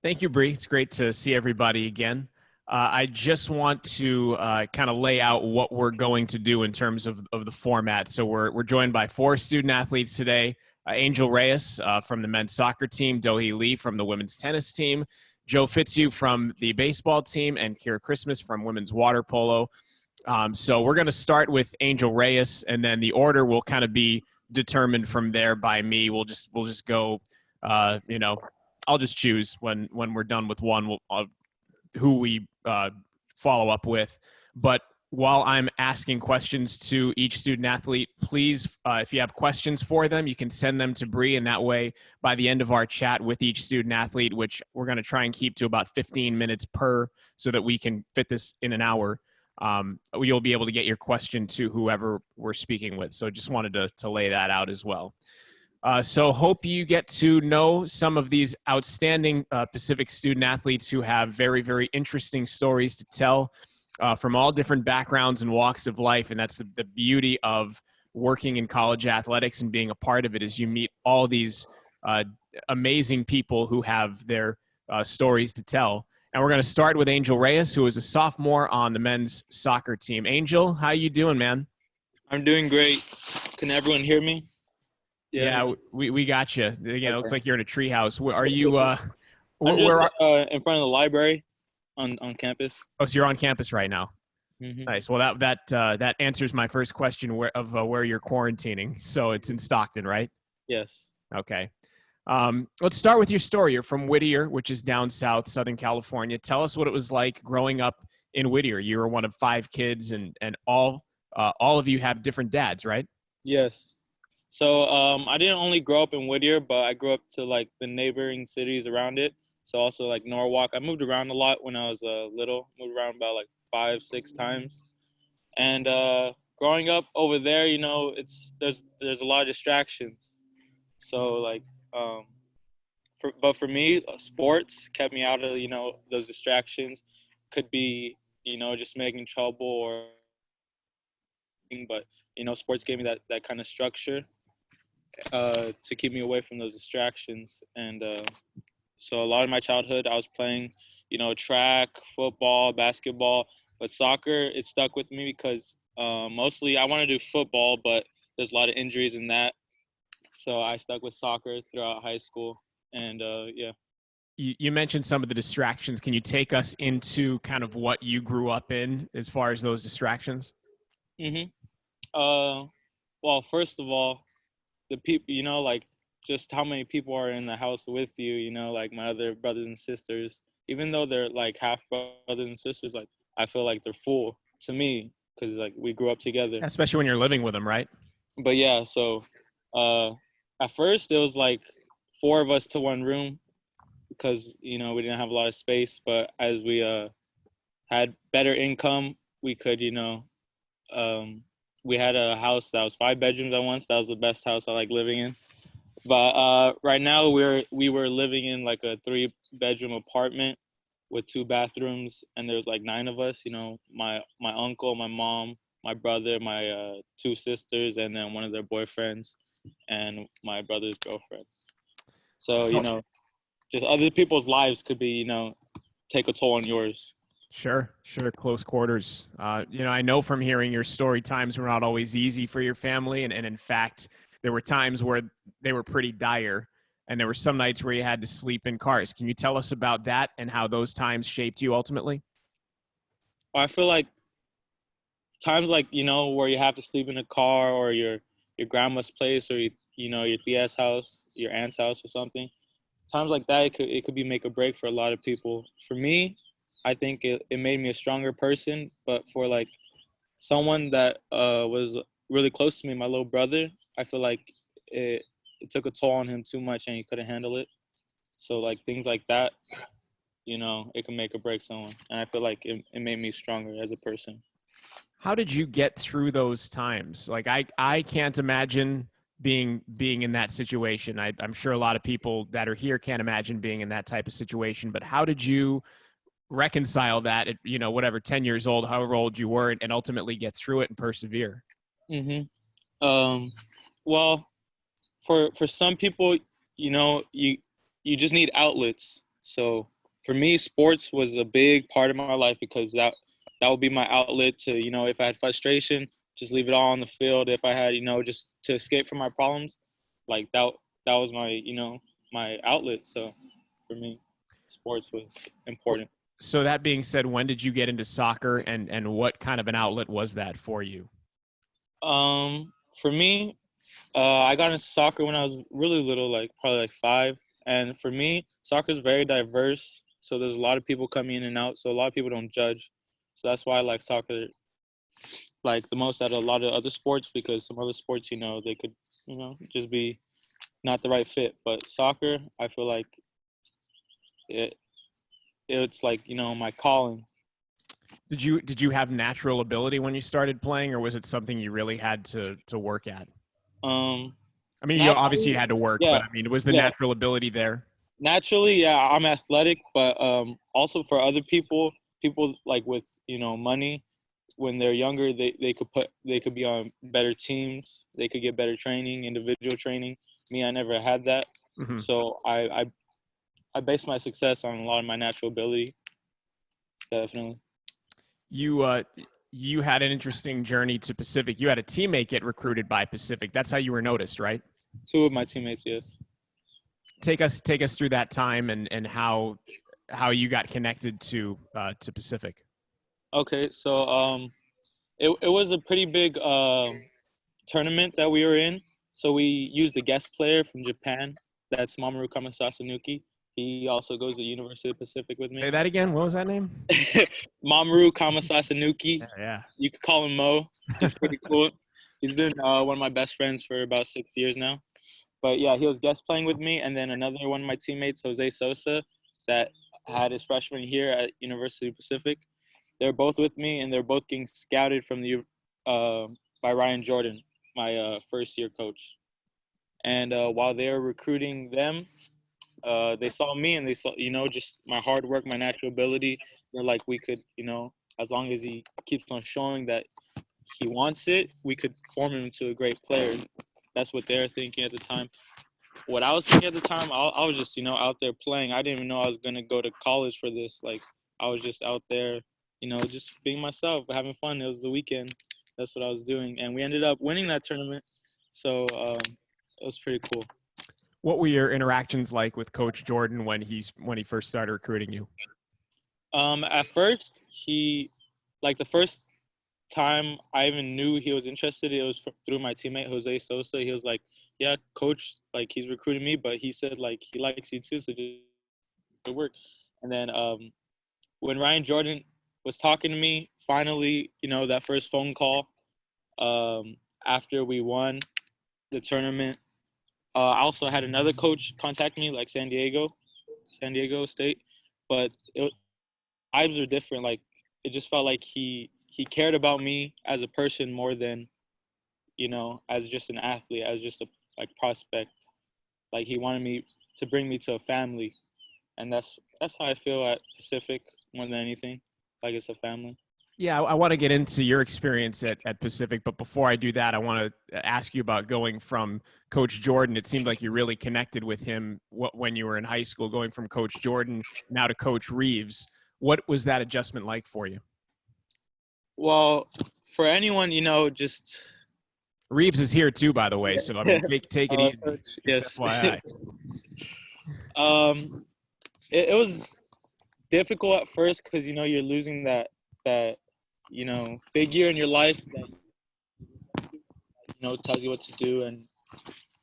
Thank you, Bree. It's great to see everybody again. I just want to kind of lay out what we're going to do in terms of the format. So we're joined by four student athletes today. Angel Reyes from the men's soccer team, Dohee Lee from the women's tennis team, Joe Fitzhugh from the baseball team, and Kira Christmas from women's water polo. So we're going to start with Angel Reyes, and then the order will kind of be determined from there by me. We'll just go, I'll just choose when we're done with one who we follow up with. But while I'm asking questions to each student athlete, please, if you have questions for them, you can send them to Bree, and that way, by the end of our chat with each student athlete, which we're going to try and keep to about 15 minutes per, so that we can fit this in an hour, you'll be able to get your question to whoever we're speaking with. So just wanted to lay that out as well. So hope you get to know some of these outstanding Pacific student athletes who have very, very interesting stories to tell from all different backgrounds and walks of life. And that's the beauty of working in college athletics and being a part of it, is you meet all these amazing people who have their stories to tell. And we're going to start with Angel Reyes, who is a sophomore on the men's soccer team. Angel, how you doing, man? I'm doing great. Can everyone hear me? Yeah, we got you. Again, okay. It looks like you're in a treehouse. Where are you? I'm just in front of the library on campus. Oh, so you're on campus right now. Mm-hmm. Nice. Well, that answers my first question where you're quarantining. So it's in Stockton, right? Yes. Okay. Let's start with your story. You're from Whittier, which is down south, Southern California. Tell us what it was like growing up in Whittier. You were one of 5 kids, and all of you have different dads, right? Yes. So I didn't only grow up in Whittier, but I grew up to like the neighboring cities around it. So also like Norwalk. I moved around a lot when I was little. Moved around about like 5-6 times. And growing up over there, there's a lot of distractions. So like, but for me, sports kept me out of those distractions. Could be just making trouble or. But sports gave me that kind of structure to keep me away from those distractions. And so a lot of my childhood I was playing track, football, basketball, but soccer, it stuck with me because mostly I want to do football, but there's a lot of injuries in that, so I stuck with soccer throughout high school. And yeah. You mentioned some of the distractions. Can you take us into kind of what you grew up in as far as those distractions? Mm-hmm. Well, first of all, the people, like just how many people are in the house with you, like my other brothers and sisters, even though they're like half brothers and sisters, like I feel like they're full to me because like we grew up together. Especially when you're living with them, right? But yeah, so at first it was like 4 of us to one room because, we didn't have a lot of space. But as we had better income, we could, we had a house that was 5 bedrooms at once. That was the best house I like living in. But right now we were living in like a 3-bedroom apartment with 2 bathrooms, and there's like 9 of us. My uncle, my mom, my brother, my 2 sisters, and then one of their boyfriends, and my brother's girlfriend. So just other people's lives could be take a toll on yours. Sure. Close quarters. I know from hearing your story, times were not always easy for your family. And in fact, there were times where they were pretty dire. And there were some nights where you had to sleep in cars. Can you tell us about that and how those times shaped you ultimately? I feel like times like, where you have to sleep in a car or your grandma's place or, your tia's house, your aunt's house or something. Times like that, it could be make or break for a lot of people. For me, I think it made me a stronger person, but for like someone that was really close to me, my little brother, I feel like it took a toll on him too much and he couldn't handle it. So like things like that, it can make or break someone. And I feel like it made me stronger as a person. How did you get through those times? Like I can't imagine being in that situation. I'm sure a lot of people that are here can't imagine being in that type of situation, but how did you reconcile that at, 10 years old, however old you were, and ultimately get through it and persevere? Mm-hmm. Well, for some people, you just need outlets. So for me, sports was a big part of my life because that would be my outlet to, if I had frustration, just leave it all on the field. If I had, just to escape from my problems, like that was my, my outlet. So for me, sports was important. So that being said, when did you get into soccer, and what kind of an outlet was that for you? For me, I got into soccer when I was really little, like probably like 5. And for me, soccer is very diverse. So there's a lot of people coming in and out. So a lot of people don't judge. So that's why I like soccer like the most out of a lot of other sports, because some other sports, they could, just be not the right fit. But soccer, I feel like it it's like, my calling. Did you have natural ability when you started playing, or was it something you really had to work at? Um, I mean, obviously you naturally, had to work, yeah, but I mean, was the yeah. natural ability there? Naturally, yeah, I'm athletic, but also for other people like with, money, when they're younger, they could be on better teams, they could get better training, individual training. Me, I never had that. Hmm. So I base my success on a lot of my natural ability, definitely. You had an interesting journey to Pacific. You had a teammate get recruited by Pacific. That's how you were noticed, right? 2 of my teammates, yes. Take us through that time, and how you got connected to Pacific. Okay, so it was a pretty big tournament that we were in. So we used a guest player from Japan. That's Mamoru Kamasasanuki. He also goes to University of Pacific with Say me. that again. What was that name? Mamoru Kamasasanuki. Yeah. You could call him Mo. He's pretty cool. He's been one of my best friends for about 6 years now. But yeah, he was guest playing with me, and then another one of my teammates, Jose Sosa, that had his freshman year at University of Pacific. They're both with me, and they're both getting scouted from the by Ryan Jordan, my first year coach. And while they were recruiting them, they saw me, and they saw, just my hard work, my natural ability. They're like, we could, as long as he keeps on showing that he wants it, we could form him into a great player. That's what they're thinking at the time. What I was thinking at the time, I was just, out there playing. I didn't even know I was going to go to college for this. Like, I was just out there, just being myself, having fun. It was the weekend. That's what I was doing. And we ended up winning that tournament. So it was pretty cool. What were your interactions like with Coach Jordan when he first started recruiting you? At first, like the first time I even knew he was interested, it was through my teammate Jose Sosa. He was like, "Yeah, coach, like he's recruiting me, but he said like he likes you too, so just work." And then when Ryan Jordan was talking to me, finally, that first phone call after we won the tournament, I also had another coach contact me, like San Diego State, but vibes are different. Like it just felt like he cared about me as a person more than, as just an athlete, as just a like prospect. Like he wanted me to bring me to a family, and that's how I feel at Pacific more than anything. Like it's a family. Yeah, I want to get into your experience at Pacific, but before I do that, I want to ask you about going from Coach Jordan. It seemed like you really connected with him when you were in high school, going from Coach Jordan now to Coach Reeves. What was that adjustment like for you? Well, for anyone, just Reeves is here too, by the way. So I mean, take it easy. Coach, Just yes. FYI. um, it was difficult at first because you're losing that figure in your life that tells you what to do, and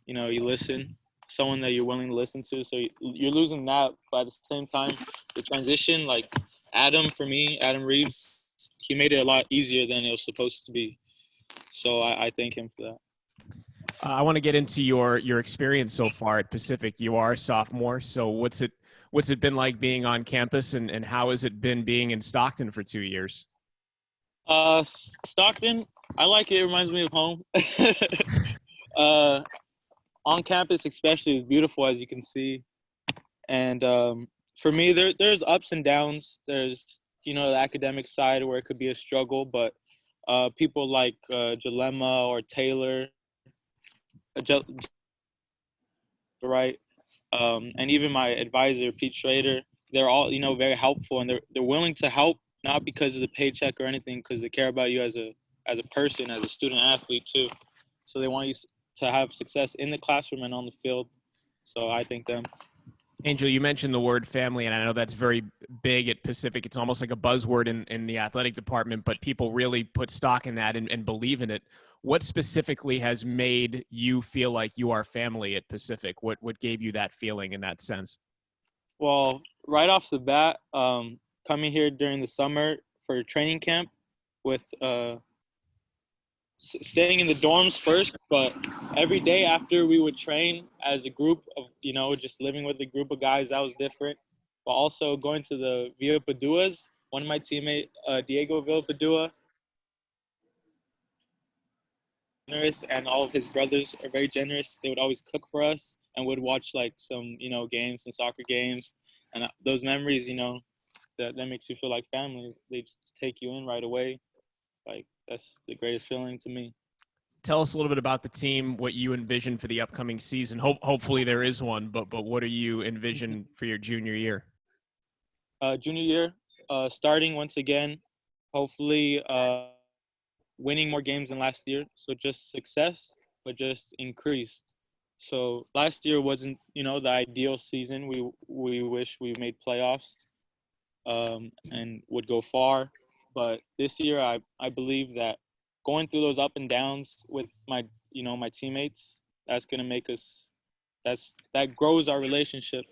you listen, someone that you're willing to listen to. So you're losing that, but at the same time, the transition, like Adam Reeves, he made it a lot easier than it was supposed to be. So I thank him for that. I want to get into your experience so far at Pacific. You are a sophomore, so what's it been like being on campus, and how has it been being in Stockton for 2 years? Stockton, I like it. It reminds me of home. uh, on campus, especially, is beautiful, as you can see. And for me, there's ups and downs. There's the academic side where it could be a struggle, but people like Dilemma or Taylor, right, and even my advisor Pete Schrader, they're all, very helpful, and they're willing to help, not because of the paycheck or anything, because they care about you as a person, as a student athlete too. So they want you to have success in the classroom and on the field. So I think them. Angel, you mentioned the word family, and I know that's very big at Pacific. It's almost like a buzzword in the athletic department, but people really put stock in that and believe in it. What specifically has made you feel like you are family at Pacific? What gave you that feeling in that sense? Well, right off the bat, coming here during the summer for training camp with staying in the dorms first, but every day after we would train as a group of, just living with a group of guys, that was different. But also going to the Villapaduas, one of my teammates, Diego Villapadua, generous, and all of his brothers are very generous. They would always cook for us and would watch like some, games, some soccer games. And those memories, that makes you feel like family. They just take you in right away. Like, that's the greatest feeling to me. Tell us a little bit about the team, what you envision for the upcoming season. Hopefully there is one, but what do you envision for your junior year? Junior year, starting once again, hopefully winning more games than last year. So just success, but just increased. So last year wasn't, the ideal season. We wish we made playoffs and would go far. But this year, I believe that going through those up and downs with my teammates, that's gonna make us that grows our relationship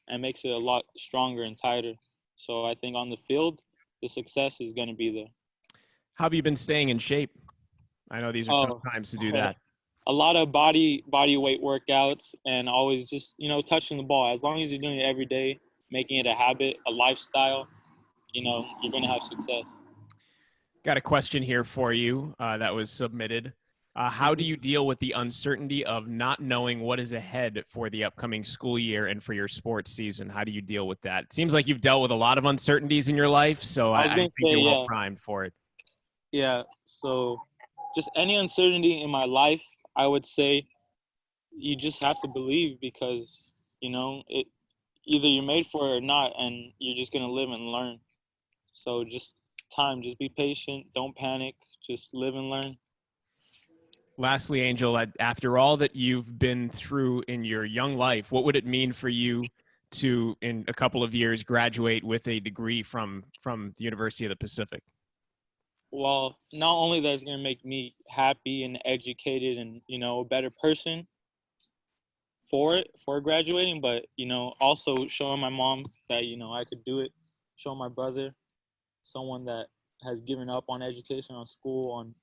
and makes it a lot stronger and tighter. So I think on the field, the success is gonna be there. How have you been staying in shape? I know these are tough times to do that. A lot of body weight workouts, and always just touching the ball. As long as you're doing it every day, making it a habit, a lifestyle, you're gonna have success. Got a question here for you that was submitted. How do you deal with the uncertainty of not knowing what is ahead for the upcoming school year and for your sports season? How do you deal with that? It seems like you've dealt with a lot of uncertainties in your life, so I think you're well primed for it. Yeah, so just any uncertainty in my life, I would say you just have to believe, because, it either you're made for it or not, and you're just going to live and learn. So just just be patient, don't panic, just live and learn. Lastly, Angel, after all that you've been through in your young life, what would it mean for you to, in a couple of years, graduate with a degree from the University of the Pacific? Well, not only that it's going to make me happy and educated and, a better person for graduating, but, also showing my mom that, I could do it, show my brother, someone that has given up on education, on school, on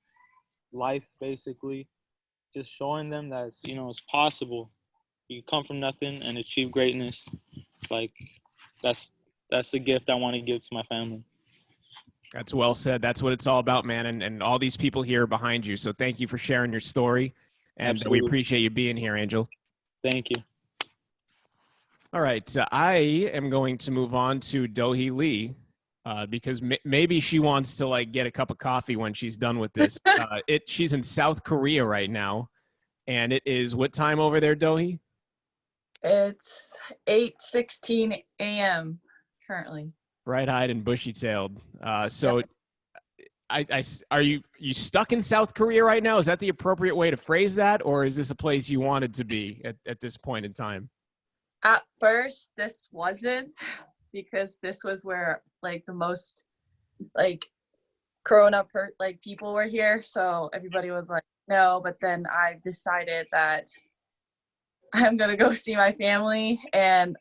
life, basically, just showing them that it's possible. You come from nothing and achieve greatness. Like, that's the gift I want to give to my family. That's well said. That's what it's all about, man. And all these people here behind you. So thank you for sharing your story. And Absolutely. We appreciate you being here, Angel. Thank you. All right. I am going to move on to Dohee Lee because maybe she wants to get a cup of coffee when she's done with this. She's in South Korea right now. And it is what time over there, Dohee? It's 8:16 a.m. currently. Bright-eyed and bushy-tailed. So are you stuck in South Korea right now? Is that the appropriate way to phrase that? Or is this a place you wanted to be at this point in time? At first, this wasn't, because this was where the most corona people were here. So everybody was like, no, but then I decided that I'm going to go see my family. And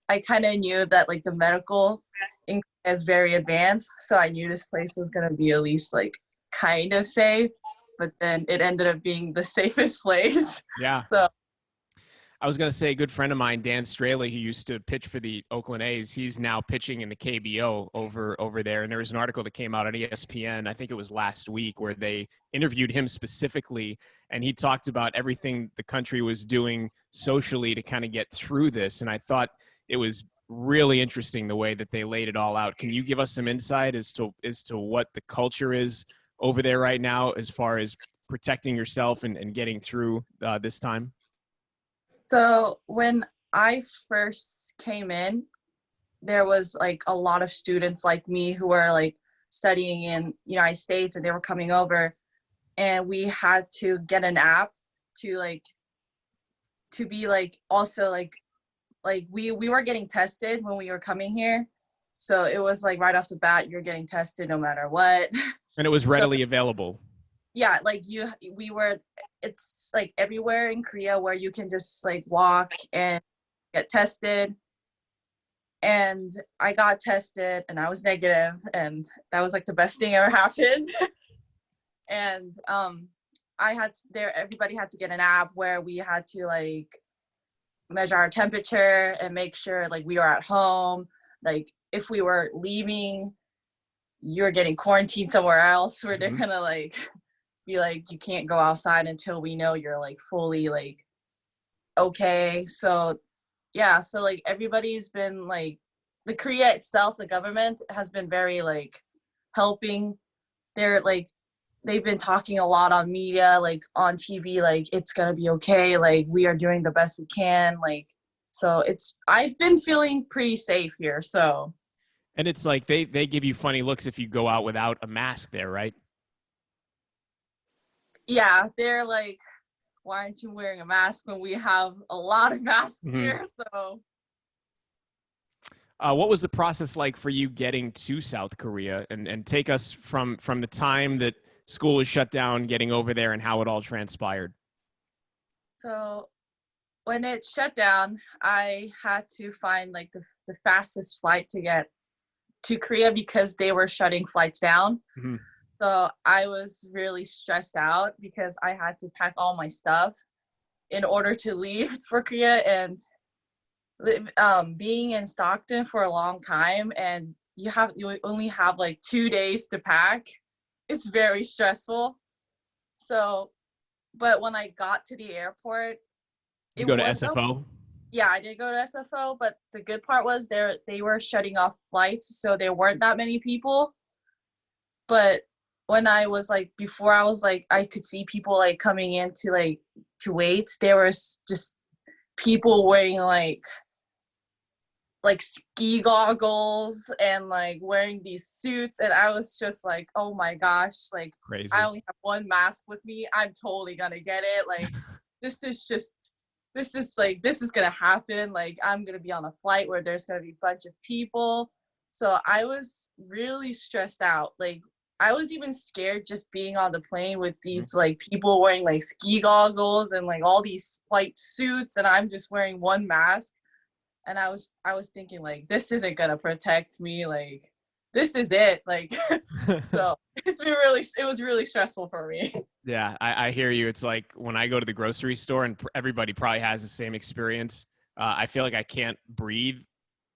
I kind of knew that the medical is very advanced, so I knew this place was going to be at least kind of safe, but then it ended up being the safest place. Yeah. So I was going to say, a good friend of mine, Dan Straley, who used to pitch for the Oakland A's, he's now pitching in the KBO over there. And there was an article that came out on ESPN, I think it was last week, where they interviewed him specifically, and he talked about everything the country was doing socially to kind of get through this. And I thought it was really interesting the way that they laid it all out. Can you give us some insight as to what the culture is over there right now as far as protecting yourself and getting through this time? So when I first came in, there was like a lot of students like me who were like studying in United States, and they were coming over, and we had to get an app to like to be like also like we were getting tested when we were coming here, so it was like right off the bat you're getting tested no matter what. And it was So readily available. yeah, like we were, it's like everywhere in Korea where you can just like walk and get tested. And I got tested and I was negative, and that was like the best thing ever happened. And I had there everybody had to get an app where we had to like measure our temperature and make sure like we were at home. Like if we were leaving, you're getting quarantined somewhere else, where they're gonna like be like, you can't go outside until we know you're like fully like okay. So yeah, so like everybody's been like, the Korea itself, the government has been very like helping. They're like, they've been talking a lot on media, like on TV, like it's gonna be okay, like we are doing the best we can, like, so it's, I've been feeling pretty safe here. So And it's like they give you funny looks if you go out without a mask there, right? yeah, they're like, why aren't you wearing a mask when we have a lot of masks here? So What was the process like for you getting to South Korea, and take us from the time that school was shut down, getting over there, and how it all transpired? so when it shut down, I had to find like the fastest flight to get to Korea because they were shutting flights down. Mhm. So I was really stressed out because I had to pack all my stuff in order to leave for Korea. And being in Stockton for a long time, and you only have like 2 days to pack, it's very stressful. So, but when I got to the airport, Did you it go to was SFO? yeah, I did go to SFO, but the good part was they were shutting off flights, so there weren't that many people. But when I was like, before I was like, I could see people like coming in to like to wait. There was just people wearing like ski goggles and like wearing these suits, and I was just like, oh my gosh, like Crazy. I only have one mask with me, I'm totally gonna get it, like this is just, this is gonna happen, like I'm gonna be on a flight where there's gonna be a bunch of people. So I was really stressed out, like I was even scared just being on the plane with these like people wearing like ski goggles and like all these white suits, and I'm just wearing one mask. And I was thinking like, this isn't gonna protect me, like this is it, like so it was really stressful for me. Yeah, I hear you. It's like when I go to the grocery store, and everybody probably has the same experience. I feel like I can't breathe.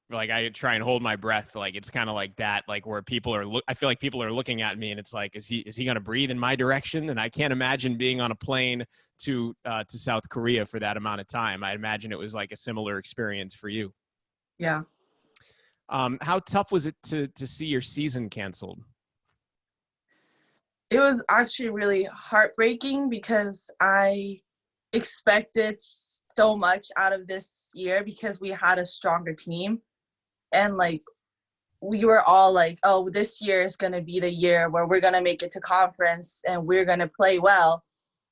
Like I try and hold my breath. Like it's kind of like that. Like where people are, I feel like people are looking at me, and it's like, is he going to breathe in my direction? And I can't imagine being on a plane to South Korea for that amount of time. I imagine it was like a similar experience for you. Yeah, How tough was it to see your season canceled? it was actually really heartbreaking because I expected so much out of this year because we had a stronger team, and like we were all like, oh, this year is going to be the year where we're going to make it to conference and we're going to play well,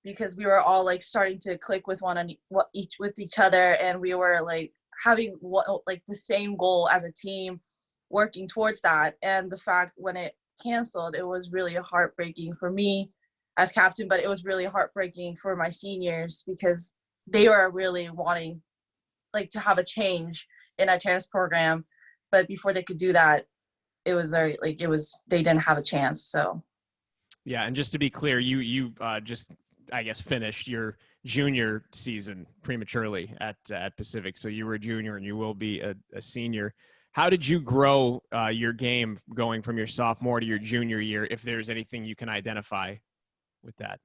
because we were all like starting to click with with each other, and we were like having like the same goal as a team, working towards that. And the fact when it canceled, it was really heartbreaking for me as captain, but it was really heartbreaking for my seniors because they were really wanting like to have a change in our tennis program, but before they could do that, it was already like they didn't have a chance. So Yeah, and just to be clear, you just, I guess, finished your junior season prematurely at Pacific, so you were a junior and you will be a senior. How did you grow your game going from your sophomore to your junior year, if there's anything you can identify with that?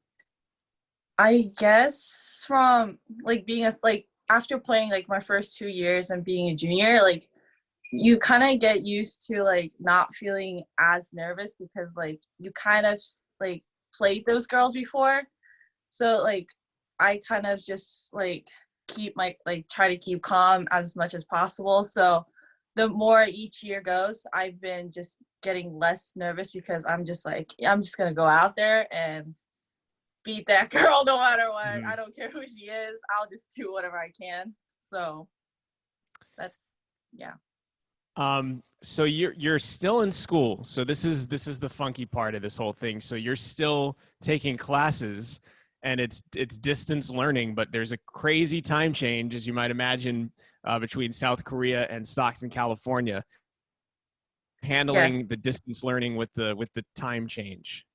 I guess from like being like after playing like my first 2 years and being a junior, like you kind of get used to like not feeling as nervous because like you kind of like played those girls before. So like I kind of just like keep my like try to keep calm as much as possible. So the more each year goes, I've been just getting less nervous because I'm just like, yeah, I'm just gonna go out there and beat that girl no matter what. Mhm. I don't care who she is. I'll just do whatever I can. So that's yeah. So you're still in school. So this is the funky part of this whole thing. So you're still taking classes, and it's distance learning, but there's a crazy time change, as you might imagine, between South Korea and Stockton, California. Yes. Handling the distance learning with the time change.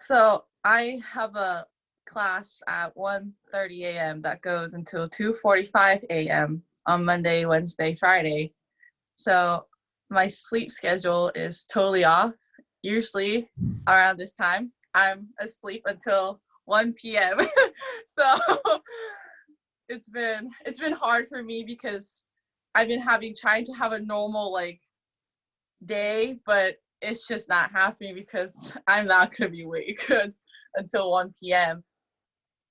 So I have a class at 1:30 a.m. that goes until 2:45 a.m. on Monday, Wednesday, Friday. So my sleep schedule is totally off. Usually around this time, I'm asleep until 1 p.m. So it's been hard for me because I've been trying to have a normal like day, but it's just not happening because I'm not gonna be awake until 1 p.m.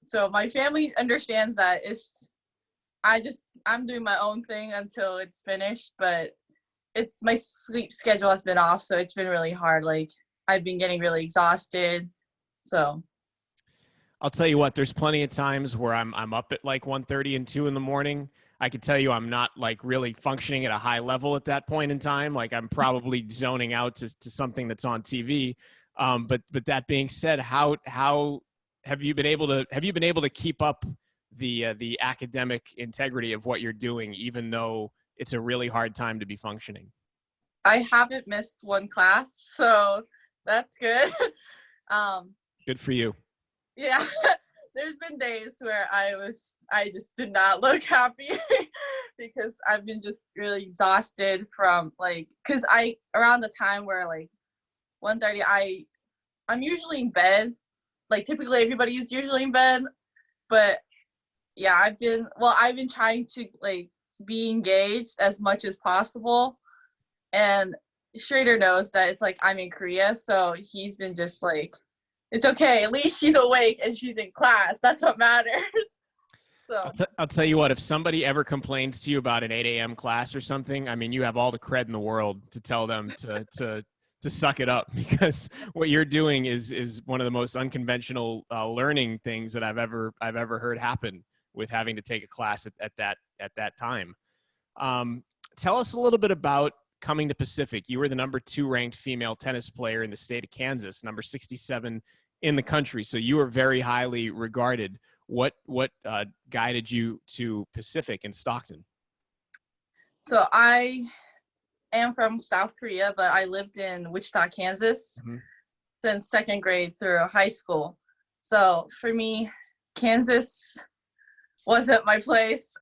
So my family understands that I'm doing my own thing until it's finished, but it's my sleep schedule has been off, so it's been really hard. Like I've been getting really exhausted. So I'll tell you what, there's plenty of times where I'm up at like 1:30 and 2 in the morning. I can tell you I'm not like really functioning at a high level at that point in time. Like I'm probably zoning out to something that's on TV. But that being said, how have you been able to keep up the academic integrity of what you're doing, even though it's a really hard time to be functioning? I haven't missed one class, so that's good. um, Good for you. yeah, there's been days where I just did not look happy because I've been just really exhausted from like, cause around the time where like 1:30, I'm usually in bed. Like typically everybody is usually in bed, but yeah, I've been trying to like be engaged as much as possible. And Schrader knows that it's like I'm in Korea, so he's been just like, it's okay, at least she's awake and she's in class. That's what matters. So I'll tell you what, if somebody ever complains to you about an 8 a.m. class or something, I mean, you have all the cred in the world to tell them to suck it up, because what you're doing is one of the most unconventional learning things that I've ever heard happen, with having to take a class at that time. Tell us a little bit about coming to Pacific. You were the number 2 ranked female tennis player in the state of Kansas, number 67 in the country. So you were very highly regarded. What guided you to Pacific in Stockton? so I am from South Korea, but I lived in Wichita, Kansas Mm-hmm. since second grade through high school. So for me, Kansas wasn't my place.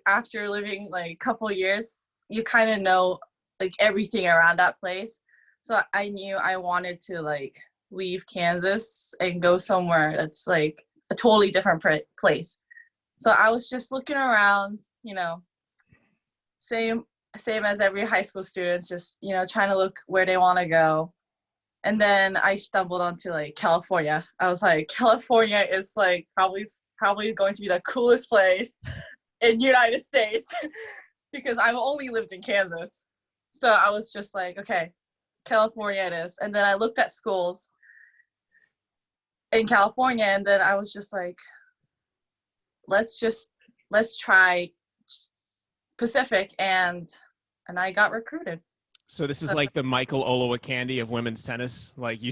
After living like a couple years, you kind of know like everything around that place. So I knew I wanted to like leave Kansas and go somewhere that's like a totally different place. So I was just looking around, same as every high school student, just trying to look where they want to go. And then I stumbled onto like California. I was like, California is like probably going to be the coolest place in United States because I've only lived in Kansas. So I was just like, okay, California it is. And then I looked at schools in California, and then I was just like, let's try Pacific, and I got recruited. So this is like the Michael Olowokandi of women's tennis. Like you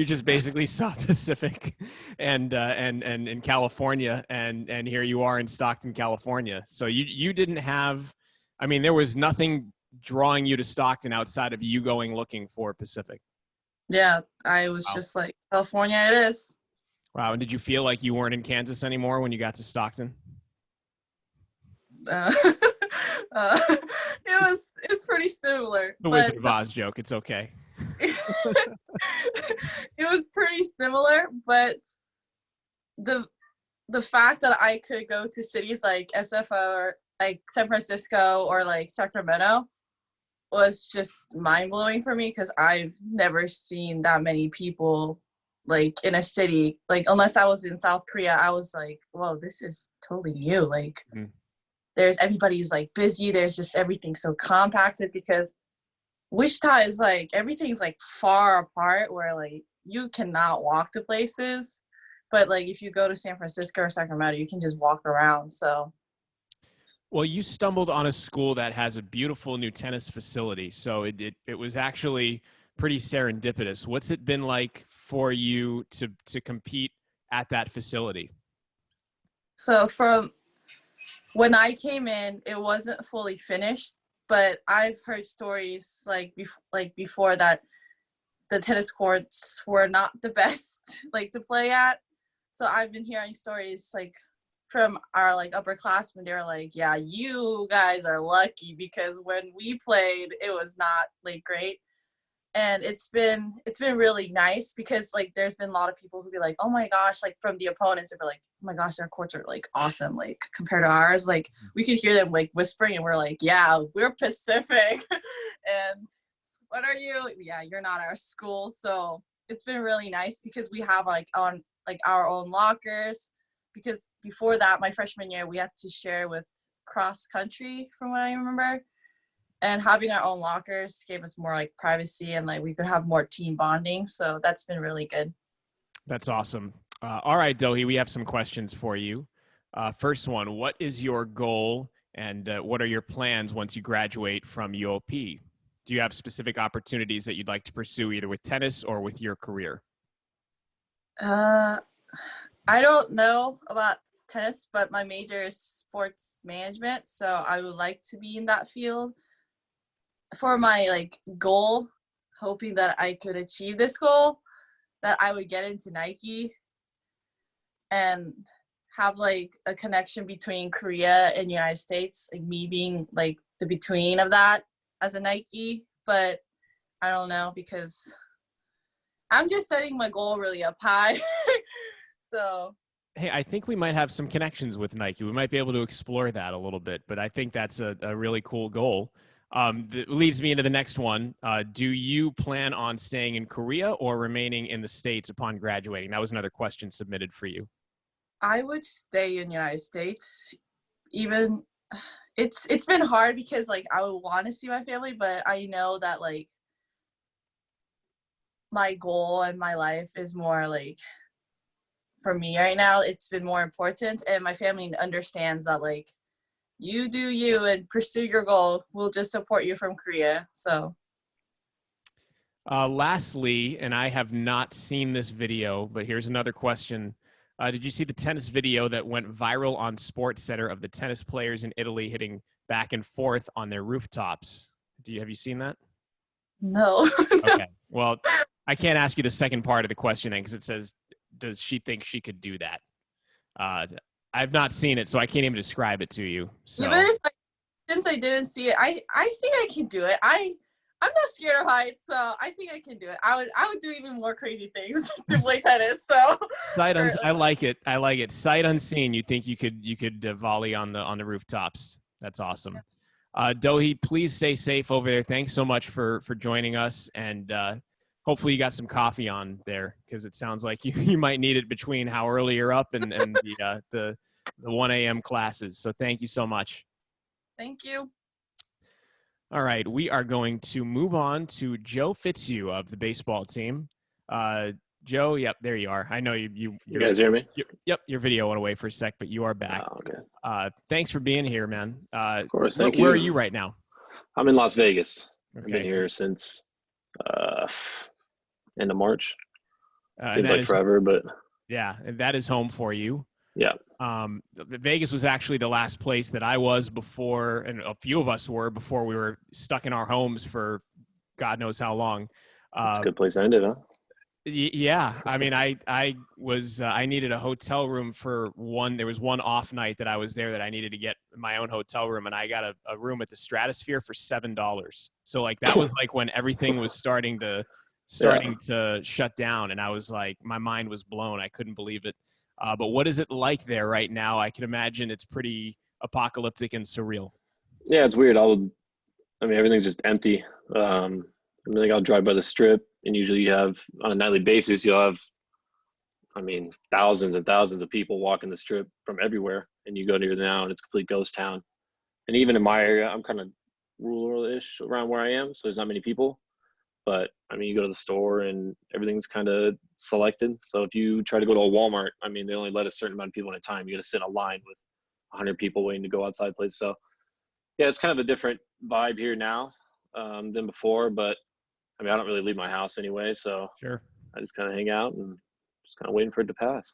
just basically saw Pacific and in California, and here you are in Stockton, California. So you didn't have, I mean, there was nothing drawing you to Stockton outside of you going looking for Pacific. Yeah, I was just like, California it is. Wow. And did you feel like you weren't in Kansas anymore when you got to Stockton? It's pretty similar. The Wizard of Oz joke. It's okay. It was pretty similar, but the fact that I could go to cities like SFO or like San Francisco or like Sacramento was just mind-blowing for me, because I've never seen that many people like in a city. Like unless I was in South Korea, I was like, whoa, this is totally new. Like everybody's like busy. There's just everything so compacted because Wichita is like everything's like far apart where like you cannot walk to places. But like if you go to San Francisco or Sacramento, you can just walk around. So Well, you stumbled on a school that has a beautiful new tennis facility, so it was actually pretty serendipitous. What's it been like for you to compete at that facility? so from when I came in, it wasn't fully finished, but I've heard stories like before that the tennis courts were not the best like to play at. So I've been hearing stories like from our like upperclassmen. They're like, yeah, you guys are lucky because when we played, it was not like great. And it's been really nice because like there's been a lot of people who be like, oh my gosh, like from the opponents, they're like, oh my gosh, their courts are like awesome, like compared to ours. Like we could hear them like whispering, and we're like, yeah, we're Pacific, and what are you? Yeah, you're not our school. So it's been really nice because we have like on like our own lockers. Because before that, my freshman year, we had to share with cross country, from what I remember. And having our own lockers gave us more like privacy and like we could have more team bonding. So that's been really good. That's awesome. All right, Dohi, we have some questions for you. First one, what is your goal and what are your plans once you graduate from UOP? Do you have specific opportunities that you'd like to pursue either with tennis or with your career? I don't know about tennis, but my major is sports management. So I would like to be in that field. For my like goal, hoping that I could achieve this goal, that I would get into Nike and have like a connection between Korea and United States, like me being like the between of that as a Nike. But I don't know because I'm just setting my goal really up high. So Hey, I think we might have some connections with Nike. We might be able to explore that a little bit, but I think that's a really cool goal. That leads me into the next one. Do you plan on staying in Korea or remaining in the States upon graduating? That was another question submitted for you. I would stay in United States. Even it's been hard because like I would want to see my family, but I know that like my goal in my life is more like for me right now. It's been more important, and my family understands that like you do you and pursue your goal. We'll just support you from Korea. So Lastly, and I have not seen this video, but here's another question. Did you see the tennis video that went viral on SportsCenter of the tennis players in Italy hitting back and forth on their rooftops? Have you seen that? no. Okay. Well, I can't ask you the second part of the question then because it says, does she think she could do that? I've not seen it, so I can't even describe it to you. So. Even if since I didn't see it, I think I can do it. I'm not scared of heights, so I think I can do it. I would do even more crazy things to play tennis. So I like it. I like it. Sight unseen. You think you could volley on the rooftops? That's awesome. Dohi, please stay safe over there. Thanks so much for joining us, and hopefully you got some coffee on there because it sounds like you might need it between how early you're up and the 1 a.m. classes. So thank you so much. Thank you. All right, we are going to move on to Joe Fitzhugh of the baseball team. Joe, yep, there you are. I know you guys hear me? Yep, your video went away for a sec, but you are back. Oh, okay. Thanks for being here, man. Of course, thank you. Where are you right now? I'm in Las Vegas. Okay. I've been here since end of March. Seems like forever, but yeah, and that is home for you. Yeah. Vegas was actually the last place that I was before, and a few of us were before we were stuck in our homes for God knows how long. It's a good place to end it, huh? Yeah, I mean, I needed a hotel room for one. There was one off night that I was there that I needed to get my own hotel room, and I got a room at the Stratosphere for $7. So like that was like when everything was starting to shut down, and I was like, my mind was blown. I couldn't believe it. But what is it like there right now? I can imagine it's pretty apocalyptic and surreal. Yeah, it's weird. Everything's just empty. I'll drive by the Strip, and usually you have, on a nightly basis, you'll have, thousands and thousands of people walking the Strip from everywhere, and you go near now, and it's a complete ghost town. And even in my area, I'm kind of rural-ish around where I am, so there's not many people. But I mean, you go to the store and everything's kind of selected. So if you try to go to a Walmart, I mean, they only let a certain amount of people at a time. You got to sit in a line with 100 people waiting to go outside places. So yeah, it's kind of a different vibe here now than before. But I mean, I don't really leave my house anyway, so Sure. I just kind of hang out and just kind of waiting for it to pass.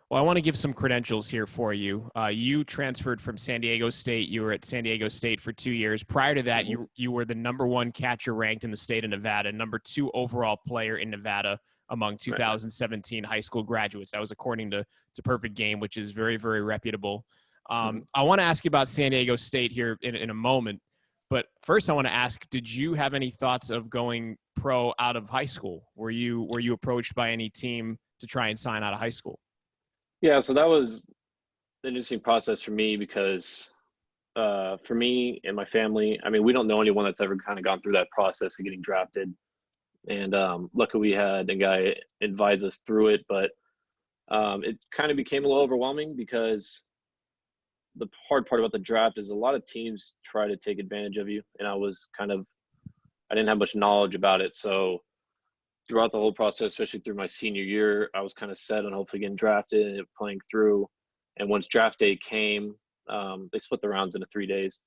Well, I want to give some credentials here for you. You transferred from San Diego State. You were at San Diego State for 2 years. Prior to that, Mm-hmm. you were the number one catcher ranked in the state of Nevada, number 2 overall player in Nevada among Right. 2017 high school graduates. That was according to Perfect Game, which is very, very reputable. Mm-hmm. I want to ask you about San Diego State here in a moment. But first, I want to ask: did you have any thoughts of going pro out of high school? Were you approached by any team to try and sign out of high school? Yeah, so that was an interesting process for me because for me and my family, I mean, we don't know anyone that's ever kind of gone through that process of getting drafted. And luckily we had a guy advise us through it, but it kind of became a little overwhelming because the hard part about the draft is a lot of teams try to take advantage of you. And I didn't have much knowledge about it. So throughout the whole process, especially through my senior year, I was kind of set on hopefully getting drafted and playing through. And once draft day came, they split the rounds into 3 days.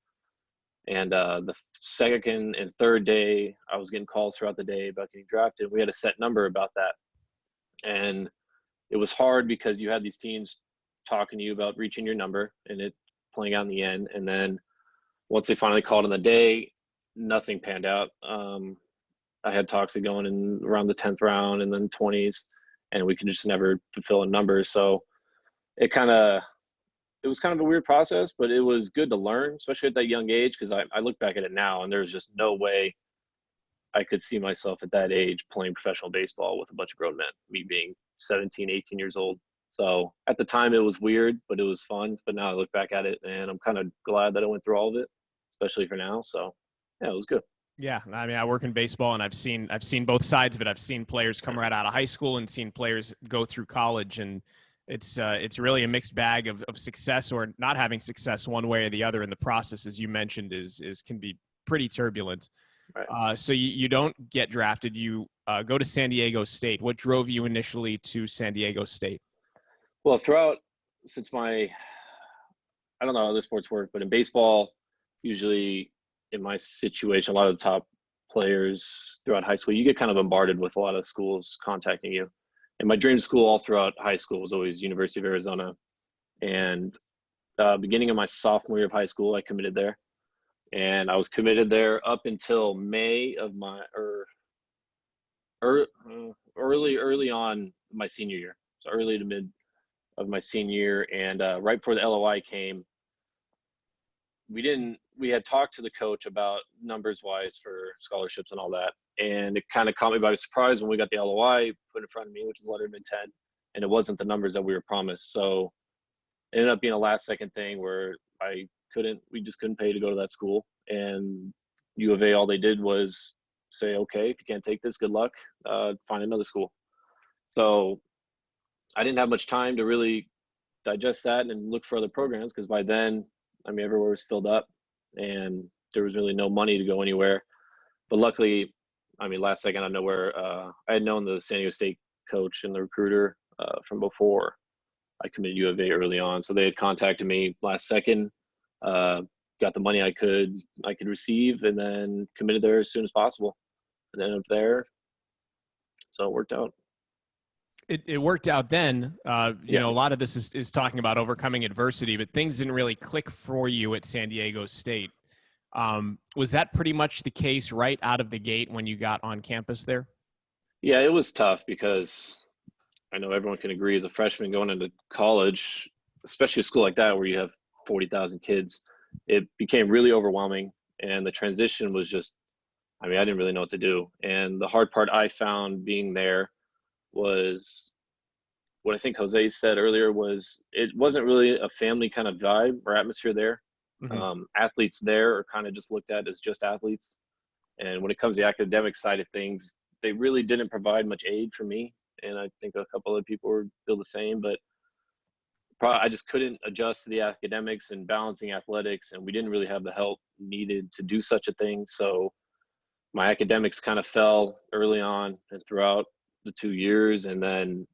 And the second and third day, I was getting calls throughout the day about getting drafted. We had a set number about that. And it was hard because you had these teams talking to you about reaching your number and it playing out in the end. And then once they finally called on the day, nothing panned out. I had talks going in around the 10th round and then 20s, and we could just never fulfill a number. So it was kind of a weird process, but it was good to learn, especially at that young age, because I look back at it now and there's just no way I could see myself at that age playing professional baseball with a bunch of grown men, me being 17, 18 years old. So at the time it was weird, but it was fun. But now I look back at it and I'm kind of glad that I went through all of it, especially for now. So yeah, it was good. Yeah, I mean, I work in baseball, and I've seen both sides of it. I've seen players come right out of high school, and seen players go through college, and it's really a mixed bag of success or not having success one way or the other. And the process, as you mentioned, is can be pretty turbulent. Right. So you don't get drafted. You go to San Diego State. What drove you initially to San Diego State? Well, since I don't know how other sports work, but in baseball, usually in my situation, a lot of the top players throughout high school, you get kind of bombarded with a lot of schools contacting you. And my dream school all throughout high school was always University of Arizona. And beginning of my sophomore year of high school, I committed there. And I was committed there up until May of early on my senior year. So early to mid of my senior year. And right before the LOI came, we had talked to the coach about numbers wise for scholarships and all that. And it kind of caught me by surprise when we got the LOI put in front of me, which is letter of intent, and it wasn't the numbers that we were promised. So it ended up being a last second thing where we just couldn't pay to go to that school. And U of A, all they did was say, okay, if you can't take this, good luck, find another school. So I didn't have much time to really digest that and look for other programs, because by then, I mean, everywhere was filled up and there was really no money to go anywhere. But luckily, I mean, last second out of nowhere, I had known the San Diego State coach and the recruiter from before I committed U of A early on. So they had contacted me last second, got the money I could receive, and then committed there as soon as possible. And then up there, so it worked out. It worked out then. You Yeah. know, a lot of this is talking about overcoming adversity, but things didn't really click for you at San Diego State. Was that pretty much the case right out of the gate when you got on campus there? Yeah, it was tough because I know everyone can agree as a freshman going into college, especially a school like that where you have 40,000 kids, it became really overwhelming. And the transition was just, I mean, I didn't really know what to do. And the hard part I found being there was what I think Jose said earlier was it wasn't really a family kind of vibe or atmosphere there. Mm-hmm. Athletes there are kind of just looked at as just athletes. And when it comes to the academic side of things, they really didn't provide much aid for me. And I think a couple other people feel the same, but I just couldn't adjust to the academics and balancing athletics, and we didn't really have the help needed to do such a thing. So my academics kind of fell early on and throughout the 2 years. And then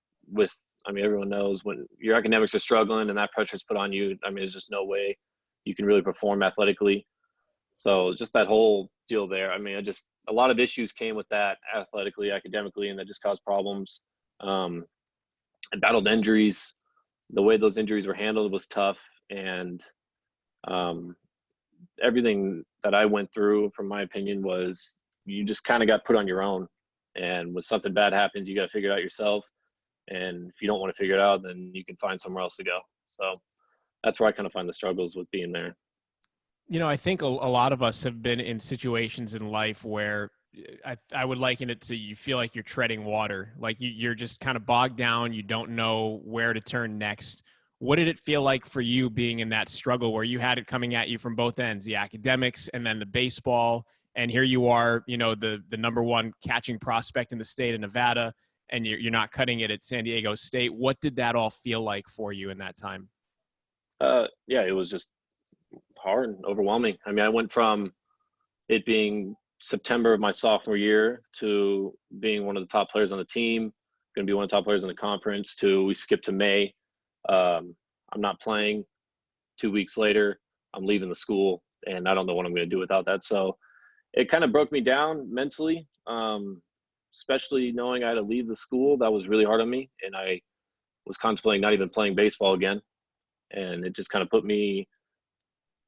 everyone knows when your academics are struggling and that pressure is put on you, there's just no way you can really perform athletically. So just that whole deal there. A lot of issues came with that athletically, academically, and that just caused problems. I battled injuries. The way those injuries were handled was tough, and everything that I went through, from my opinion, was you just kind of got put on your own. And when something bad happens, you got to figure it out yourself. And if you don't want to figure it out, then you can find somewhere else to go. So that's where I kind of find the struggles with being there. I think a lot of us have been in situations in life where I would liken it to, you feel like you're treading water, like you're just kind of bogged down. You don't know where to turn next. What did it feel like for you being in that struggle where you had it coming at you from both ends, the academics and then the baseball? And here you are, the number one catching prospect in the state of Nevada, and you're not cutting it at San Diego State. What did that all feel like for you in that time? Yeah, it was just hard and overwhelming. I went from it being September of my sophomore year to being one of the top players on the team, going to be one of the top players in the conference, to we skipped to May. I'm not playing. 2 weeks later, I'm leaving the school, and I don't know what I'm going to do without that. So it kind of broke me down mentally, especially knowing I had to leave the school. That was really hard on me, and I was contemplating not even playing baseball again. And it just kind of put me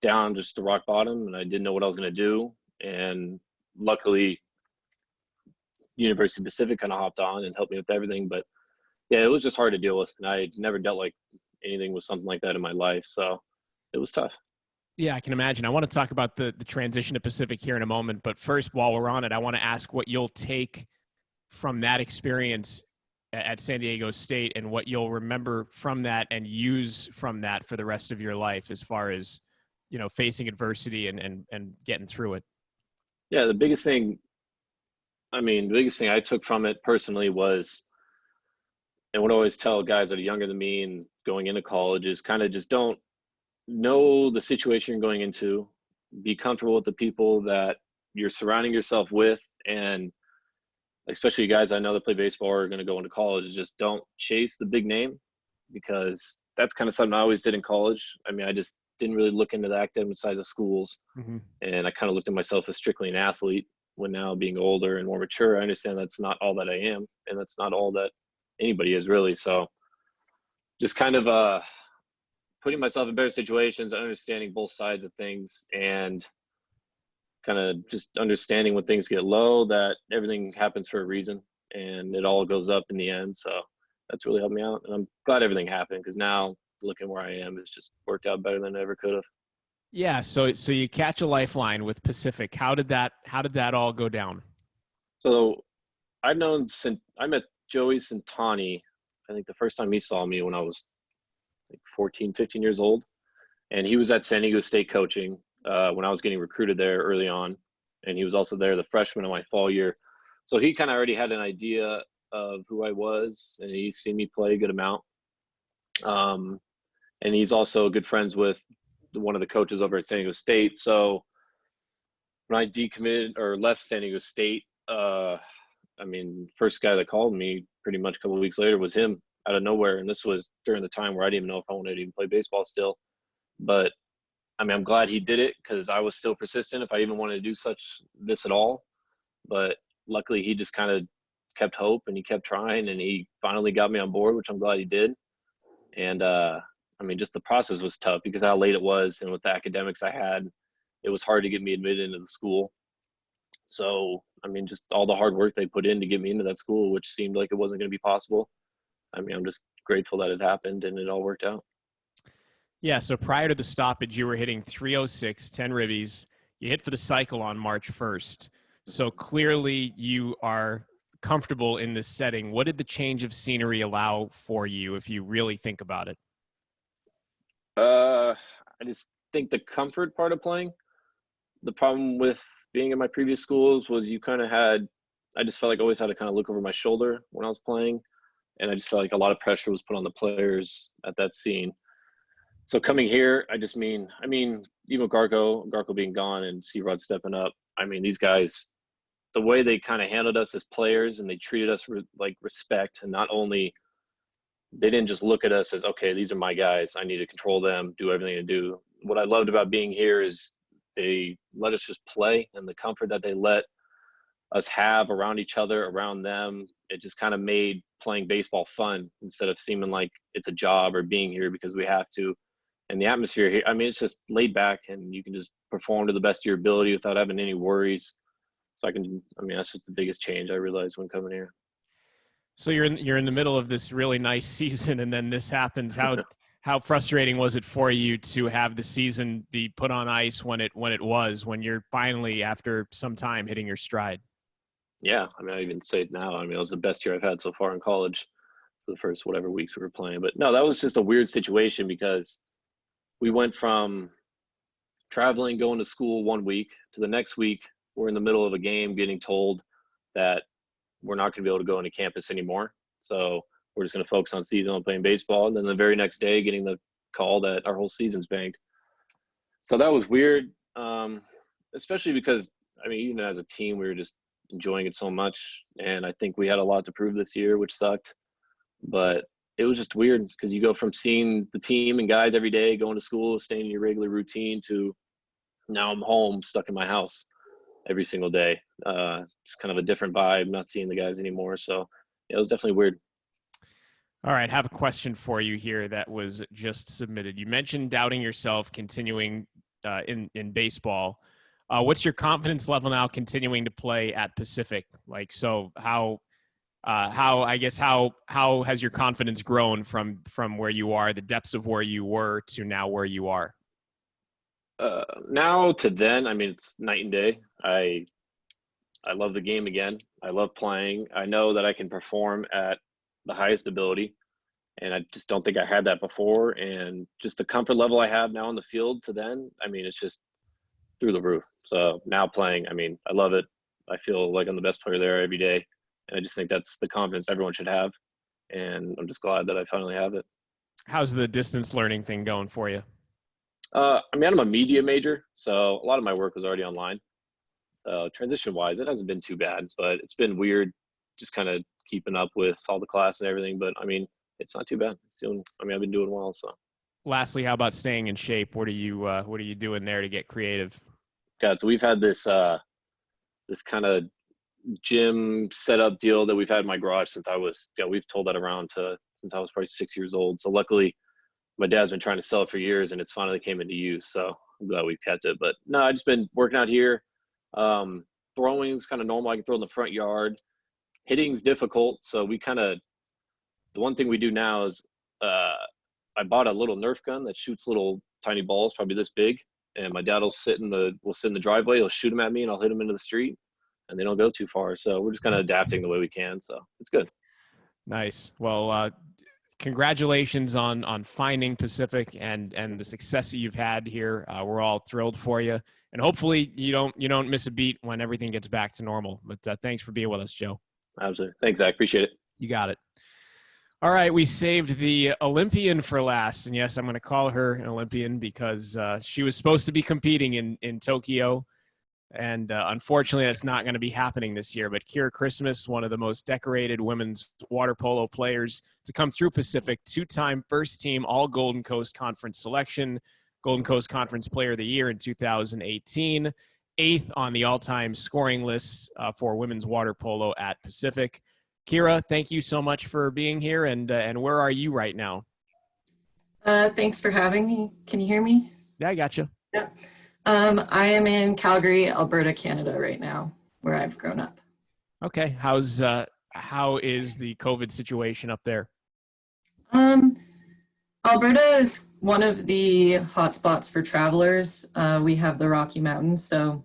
down just to rock bottom, and I didn't know what I was going to do. And luckily, University of Pacific kind of hopped on and helped me with everything. But yeah, it was just hard to deal with, and I never dealt like anything with something like that in my life. So it was tough. Yeah, I can imagine. I want to talk about the transition to Pacific here in a moment. But first, while we're on it, I want to ask what you'll take from that experience at San Diego State and what you'll remember from that and use from that for the rest of your life, as far as, facing adversity and getting through it. Yeah, the biggest thing I took from it personally was, and would always tell guys that are younger than me and going into college, is kind of just don't know the situation you're going into, be comfortable with the people that you're surrounding yourself with, and especially guys I know that play baseball or are going to go into college, just don't chase the big name, because that's kind of something I always did in college. I just didn't really look into the academic side of schools, and I kind of looked at myself as strictly an athlete. When now being older and more mature, I understand that's not all that I am, and that's not all that anybody is really. So just kind of putting myself in better situations, understanding both sides of things, and kind of just understanding when things get low, that everything happens for a reason and it all goes up in the end. So that's really helped me out, and I'm glad everything happened, because now looking where I am, it's just worked out better than it ever could have. Yeah. So you catch a lifeline with Pacific. How did that all go down? So I met Joey Santani, I think the first time he saw me when I was like 14, 15 years old. And he was at San Diego State coaching when I was getting recruited there early on. And he was also there the freshman of my fall year. So he kind of already had an idea of who I was, and he's seen me play a good amount. And he's also good friends with one of the coaches over at San Diego State. So when I decommitted or left San Diego State, first guy that called me pretty much a couple of weeks later was him out of nowhere. And this was during the time where I didn't even know if I wanted to even play baseball still. But I'm glad he did it, because I was still persistent if I even wanted to do this at all. But luckily he just kind of kept hope, and he kept trying, and he finally got me on board, which I'm glad he did. And just the process was tough because of how late it was, and with the academics I had, it was hard to get me admitted into the school. So just all the hard work they put in to get me into that school, which seemed like it wasn't going to be possible. I'm just grateful that it happened and it all worked out. Yeah. So prior to the stoppage, you were hitting 306, 10 ribbies. You hit for the cycle on March 1st. So clearly you are comfortable in this setting. What did the change of scenery allow for you, if you really think about it? I just think the comfort part of playing. The problem with being in my previous schools was I just felt like I always had to kind of look over my shoulder when I was playing. And I just felt like a lot of pressure was put on the players at that scene. So coming here, I mean, even Garco being gone and C-Rod stepping up. I mean, these guys, the way they kind of handled us as players and they treated us like respect, and not only they didn't just look at us as, okay, these are my guys, I need to control them, do everything to do. What I loved about being here is they let us just play, and the comfort that they let us have around each other, around them, it just kind of made playing baseball fun instead of seeming like it's a job or being here because we have to. And the atmosphere here, I mean, it's just laid back and you can just perform to the best of your ability without having any worries. So I mean, that's just the biggest change I realized when coming here. So you're in the middle of this really nice season, and then this happens. How frustrating was it for you to have the season be put on ice when when you're finally, after some time, hitting your stride? Yeah, I mean, I even say it now. I mean, it was the best year I've had so far in college for the first whatever weeks we were playing. But no, that was just a weird situation because we went from traveling, going to school 1 week to the next week, we're in the middle of a game getting told that we're not going to be able to go into campus anymore. So we're just going to focus on season and playing baseball. And then the very next day, getting the call that our whole season's banked. So that was weird, especially because, I mean, even as a team, we were just enjoying it so much. And I think we had a lot to prove this year, which sucked. But it was just weird because you go from seeing the team and guys every day, going to school, staying in your regular routine, to now I'm home, stuck in my house every single day. It's kind of a different vibe, not seeing the guys anymore. So yeah, it was definitely weird. All right, I have a question for you here that was just submitted. You mentioned doubting yourself continuing in baseball. What's your confidence level now continuing to play at Pacific? Like, so how has your confidence grown from where you are, the depths of where you were to now where you are? Now to then, I mean, it's night and day. I love the game again. I love playing. I know that I can perform at the highest ability, and I just don't think I had that before. And just the comfort level I have now in the field to then, I mean, it's just through the roof. So now playing, I mean, I love it. I feel like I'm the best player there every day, and I just think that's the confidence everyone should have. And I'm just glad that I finally have it. How's the distance learning thing going for you? I mean, I'm a media major, so a lot of my work was already online. So transition-wise, it hasn't been too bad, but it's been weird just kind of keeping up with all the class and everything. But, I mean, it's not too bad. I've been doing well, so. Lastly, how about staying in shape? What are you doing there to get creative? God, so we've had this this kind of gym setup deal that we've had in my garage since we've told that around since I was probably 6 years old. So luckily, my dad's been trying to sell it for years, and it's finally came into use. So I'm glad we've kept it. But no, I've just been working out here. Throwing's kind of normal. I can throw in the front yard. Hitting's difficult. So the one thing we do now is I bought a little Nerf gun that shoots little tiny balls, probably this big. And my dad will sit in the driveway. He'll shoot them at me, and I'll hit them into the street, and they don't go too far. So we're just kind of adapting the way we can. So it's good. Nice. Well, congratulations on finding Pacific and the success that you've had here. We're all thrilled for you, and hopefully you don't miss a beat when everything gets back to normal. But thanks for being with us, Joe. Absolutely. Thanks, Zach. Appreciate it. You got it. All right, we saved the Olympian for last, and yes, I'm going to call her an Olympian because she was supposed to be competing in Tokyo, and unfortunately, that's not going to be happening this year. But Kira Christmas, one of the most decorated women's water polo players to come through Pacific, two-time first-team All Golden Coast Conference selection, Golden Coast Conference Player of the Year in 2018, 8th on the all-time scoring list for women's water polo at Pacific. Kira, thank you so much for being here, and where are you right now? Thanks for having me. Can you hear me? Yeah, I got you. Yeah. I am in Calgary, Alberta, Canada right now, where I've grown up. Okay. How is the COVID situation up there? Alberta is one of the hotspots for travelers. We have the Rocky Mountains, so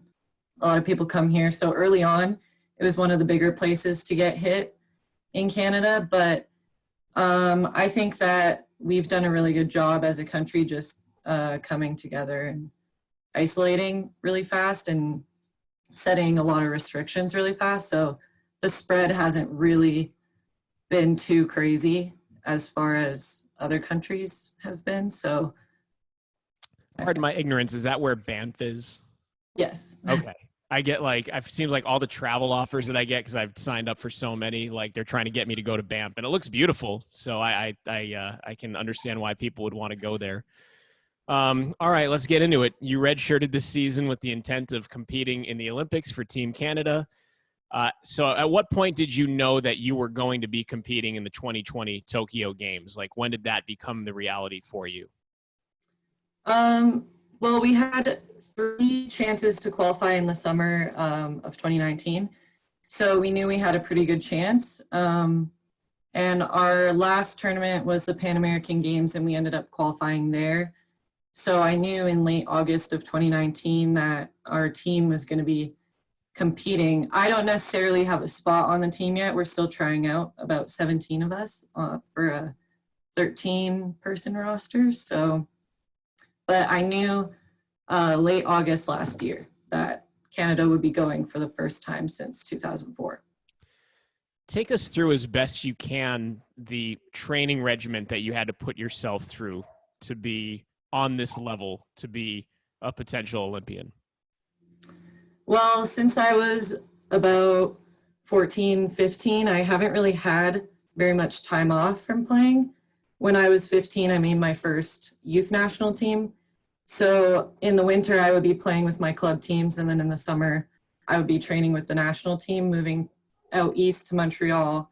a lot of people come here. So early on, it was one of the bigger places to get hit in Canada, but I think that we've done a really good job as a country just coming together and isolating really fast and setting a lot of restrictions really fast. So the spread hasn't really been too crazy as far as other countries have been. So Pardon my ignorance. Is that where Banff is? Yes. Okay. I get like, it seems like all the travel offers that I get, because I've signed up for so many, like they're trying to get me to go to Banff, and it looks beautiful. So I can understand why people would want to go there. All right, let's get into it. You redshirted this season with the intent of competing in the Olympics for Team Canada. So at what point did you know that you were going to be competing in the 2020 Tokyo Games? Like, when did that become the reality for you? Well, we had 3 chances to qualify in the summer of 2019. So we knew we had a pretty good chance. And our last tournament was the Pan American Games, and we ended up qualifying there. So I knew in late August of 2019 that our team was going to be competing. I don't necessarily have a spot on the team yet. We're still trying out, about 17 of us for a 13-person roster. So, but I knew late August last year that Canada would be going for the first time since 2004. Take us through, as best you can, the training regimen that you had to put yourself through to be on this level, to be a potential Olympian. Well, since I was about 14, 15, I haven't really had very much time off from playing. When I was 15, I made my first youth national team. So in the winter, I would be playing with my club teams, and then in the summer, I would be training with the national team, moving out east to Montreal,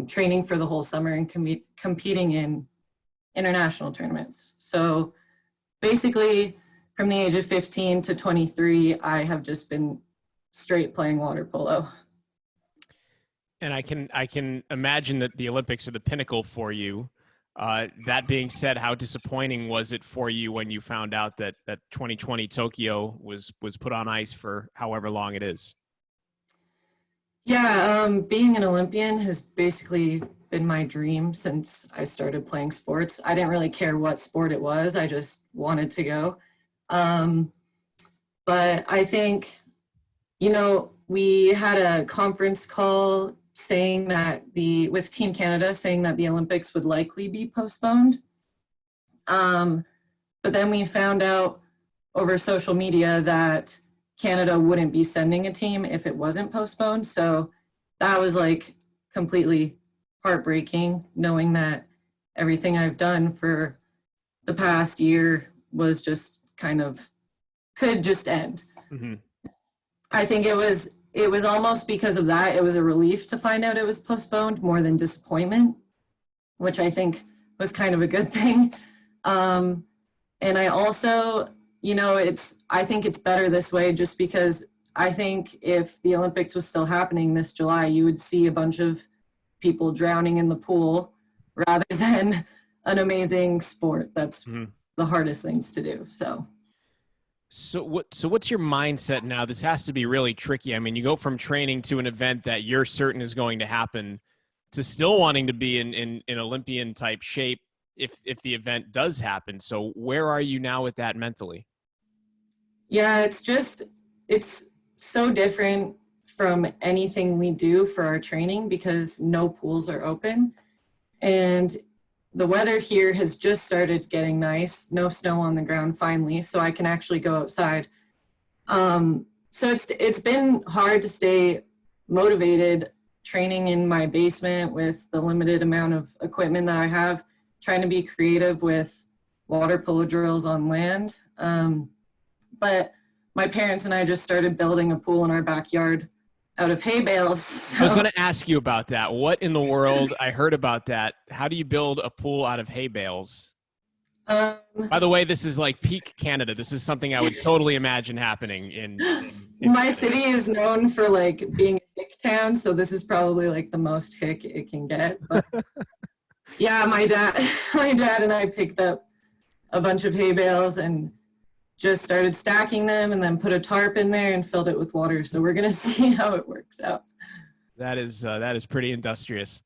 training for the whole summer and competing in international tournaments. So basically, from the age of 15 to 23, I have just been straight playing water polo. And I can imagine that the Olympics are the pinnacle for you. That being said, how disappointing was it for you when you found out that 2020 Tokyo was put on ice for however long it is? Yeah, being an Olympian has basically been my dream since I started playing sports. I didn't really care what sport it was. I just wanted to go. But I think, we had a conference call saying that with Team Canada saying that the Olympics would likely be postponed. But then we found out over social media that Canada wouldn't be sending a team if it wasn't postponed. So that was like completely heartbreaking, knowing that everything I've done for the past year was just could just end. Mm-hmm. I think it was almost because of that, it was a relief to find out it was postponed more than disappointment, which I think was kind of a good thing. And I also, I think it's better this way, just because I think if the Olympics was still happening this July, you would see a bunch of people drowning in the pool rather than an amazing sport. That's the hardest things to do. So what's your mindset now? This has to be really tricky. I mean, you go from training to an event that you're certain is going to happen to still wanting to be in Olympian type shape if the event does happen. So where are you now with that mentally? Yeah, it's so different from anything we do for our training because no pools are open. And the weather here has just started getting nice, no snow on the ground finally, so I can actually go outside. So it's been hard to stay motivated training in my basement with the limited amount of equipment that I have, trying to be creative with water polo drills on land. But my parents and I just started building a pool in our backyard out of hay bales. So. I was going to ask you about that. What in the world? I heard about that. How do you build a pool out of hay bales? By the way, this is like peak Canada. This is something I would totally imagine happening in my city is known for like being a hick town, so this is probably like the most hick it can get. But yeah, my dad and I picked up a bunch of hay bales and just started stacking them and then put a tarp in there and filled it with water. So we're going to see how it works out. That is pretty industrious.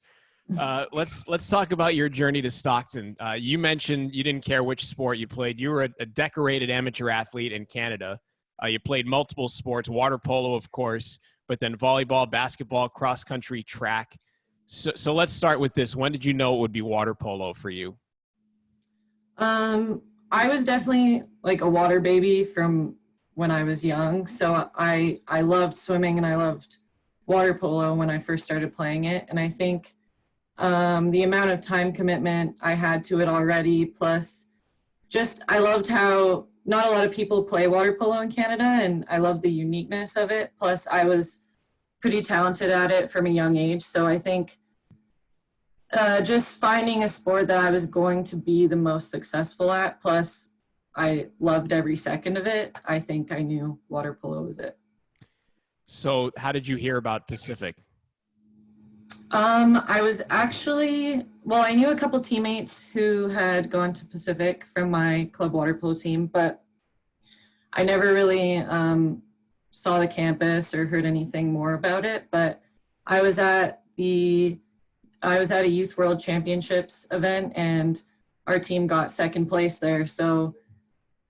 Let's talk about your journey to Stockton. You mentioned you didn't care which sport you played. You were a decorated amateur athlete in Canada. You played multiple sports, water polo, of course, but then volleyball, basketball, cross country, track. So let's start with this. When did you know it would be water polo for you? I was definitely like a water baby from when I was young. So I loved swimming and I loved water polo when I first started playing it. And I think the amount of time commitment I had to it already, plus just I loved how not a lot of people play water polo in Canada, and I loved the uniqueness of it. Plus I was pretty talented at it from a young age. So I think just finding a sport that I was going to be the most successful at, plus I loved every second of it, I think I knew water polo was it. So how did you hear about Pacific? I was actually, well, I knew a couple teammates who had gone to Pacific from my club water polo team, but I never really saw the campus or heard anything more about it. But I was at a Youth World Championships event, and our team got second place there. So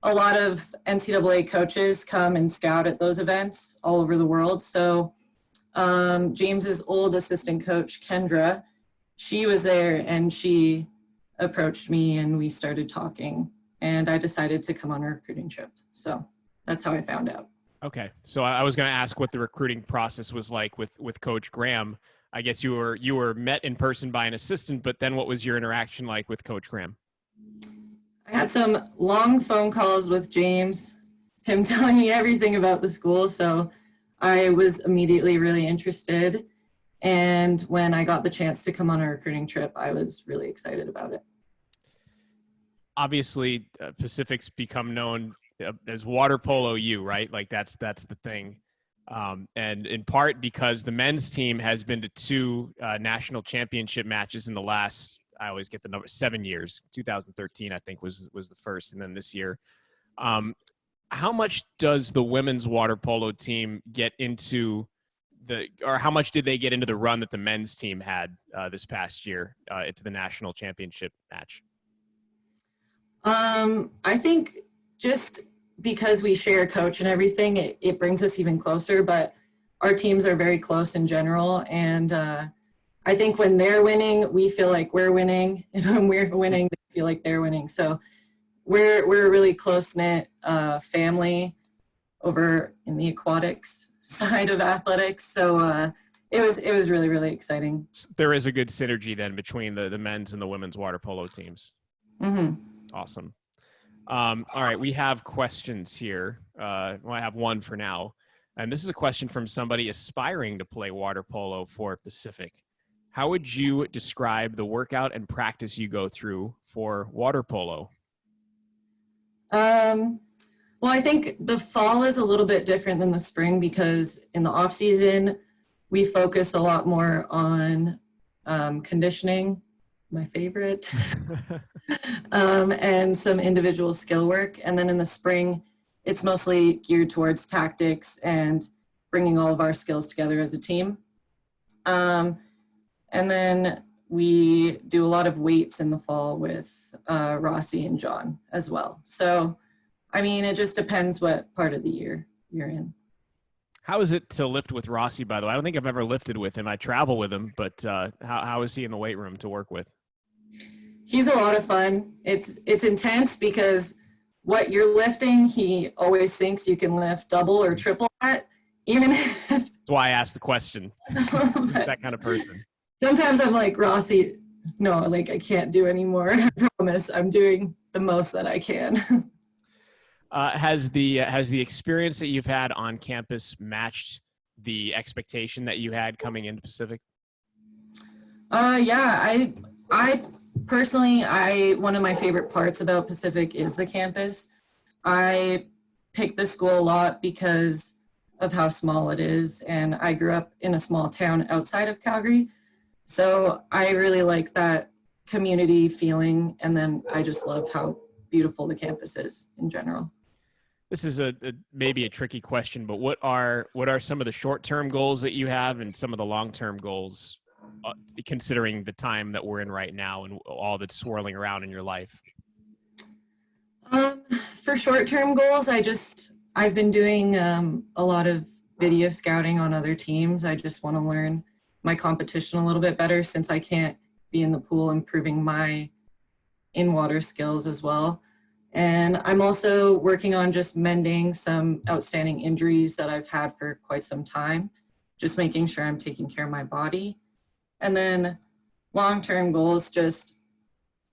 a lot of NCAA coaches come and scout at those events all over the world. So James's old assistant coach, Kendra, she was there and she approached me and we started talking, and I decided to come on a recruiting trip. So that's how I found out. Okay. So I was going to ask what the recruiting process was like with Coach Graham. I guess you were met in person by an assistant, but then what was your interaction like with Coach Graham? I had some long phone calls with James, him telling me everything about the school. So I was immediately really interested. And when I got the chance to come on a recruiting trip, I was really excited about it. Obviously, Pacific's become known as Water Polo U, right? Like that's the thing. And in part because the men's team has been to two national championship matches in the last, I always get the number, 7 years. 2013, I think, was the first, and then this year. How much does the women's water polo team get into or how much did they get into the run that the men's team had this past year into the national championship match? I think just because we share a coach and everything, it brings us even closer, but our teams are very close in general. And I think when they're winning, we feel like we're winning. And when we're winning, they feel like they're winning. So we're a really close-knit family over in the aquatics side of athletics. So it was really, really exciting. There is a good synergy then between the men's and the women's water polo teams. Mm-hmm. Awesome. All right, we have questions here. I have one for now. And this is a question from somebody aspiring to play water polo for Pacific. How would you describe the workout and practice you go through for water polo? Well, I think the fall is a little bit different than the spring because in the off season, we focus a lot more on conditioning, my favorite, and some individual skill work. And then in the spring, it's mostly geared towards tactics and bringing all of our skills together as a team. And then we do a lot of weights in the fall with Rossi and John as well. So, I mean, it just depends what part of the year you're in. How is it to lift with Rossi, by the way? I don't think I've ever lifted with him. I travel with him, but how is he in the weight room to work with? He's a lot of fun. It's intense because what you're lifting, he always thinks you can lift double or triple that, even if... That's why I asked the question. He's that kind of person. Sometimes I'm like, Rossi, no, like I can't do anymore. I promise I'm doing the most that I can. Has the experience that you've had on campus matched the expectation that you had coming into Pacific? Yeah, I personally, one of my favorite parts about Pacific is the campus. I pick the school a lot because of how small it is, and I grew up in a small town outside of Calgary. So I really like that community feeling, and then I just love how beautiful the campus is in general. This is maybe a tricky question, but what are some of the short-term goals that you have and some of the long-term goals, considering the time that we're in right now and all that's swirling around in your life? For short-term goals, I've been doing a lot of video scouting on other teams. I just want to learn my competition a little bit better since I can't be in the pool, improving my in-water skills as well. And I'm also working on just mending some outstanding injuries that I've had for quite some time, just making sure I'm taking care of my body. And then long-term goals, just,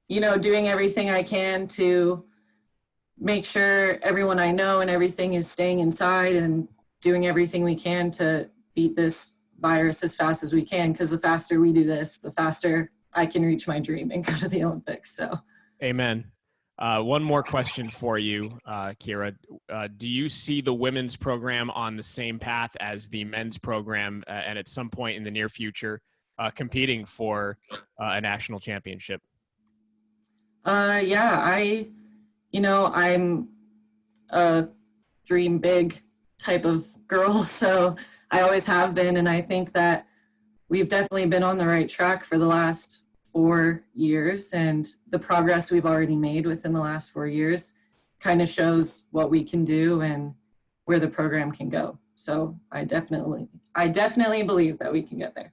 doing everything I can to make sure everyone I know and everything is staying inside and doing everything we can to beat this virus as fast as we can, because the faster we do this, the faster I can reach my dream and go to the Olympics. So, amen. One more question for you, Kira. Do you see the women's program on the same path as the men's program, and at some point in the near future, competing for a national championship? Yeah, I'm a dream big type of girl, so I always have been, and I think that we've definitely been on the right track for the last 4 years, and the progress we've already made within the last 4 years kind of shows what we can do and where the program can go. So I definitely believe that we can get there.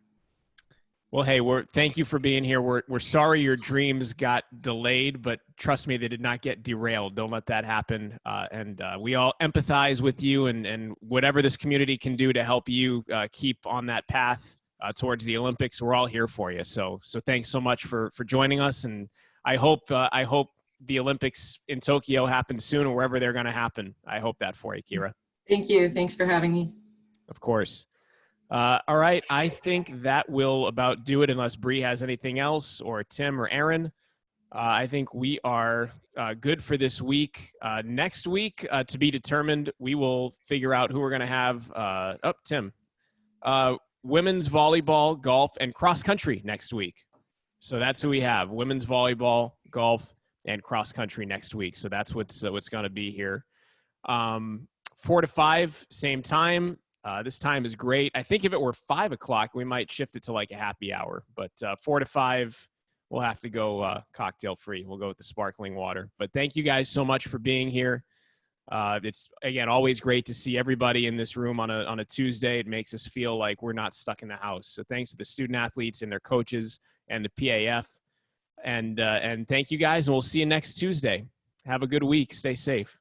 Well, hey, thank you for being here. We're sorry your dreams got delayed, but trust me, they did not get derailed. Don't let that happen. And we all empathize with you, and whatever this community can do to help you keep on that path towards the Olympics, we're all here for you. So thanks so much for joining us. And I hope the Olympics in Tokyo happen soon, or wherever they're going to happen. I hope that for you, Kira. Thank you. Thanks for having me. Of course. All right. I think that will about do it, unless Bree has anything else, or Tim or Aaron. I think we are good for this week. Next week, to be determined, we will figure out who we're going to have. Tim. Women's volleyball, golf, and cross country next week. So that's who we have: women's volleyball, golf, and cross country next week. So that's what's going to be here. 4 to 5, same time. This time is great. I think if it were 5 o'clock, we might shift it to like a happy hour. But 4 to 5, we'll have to go cocktail free. We'll go with the sparkling water. But thank you guys so much for being here. It's, again, always great to see everybody in this room on a Tuesday. It makes us feel like we're not stuck in the house. So thanks to the student athletes and their coaches and the PAF. And thank you guys, and we'll see you next Tuesday. Have a good week. Stay safe.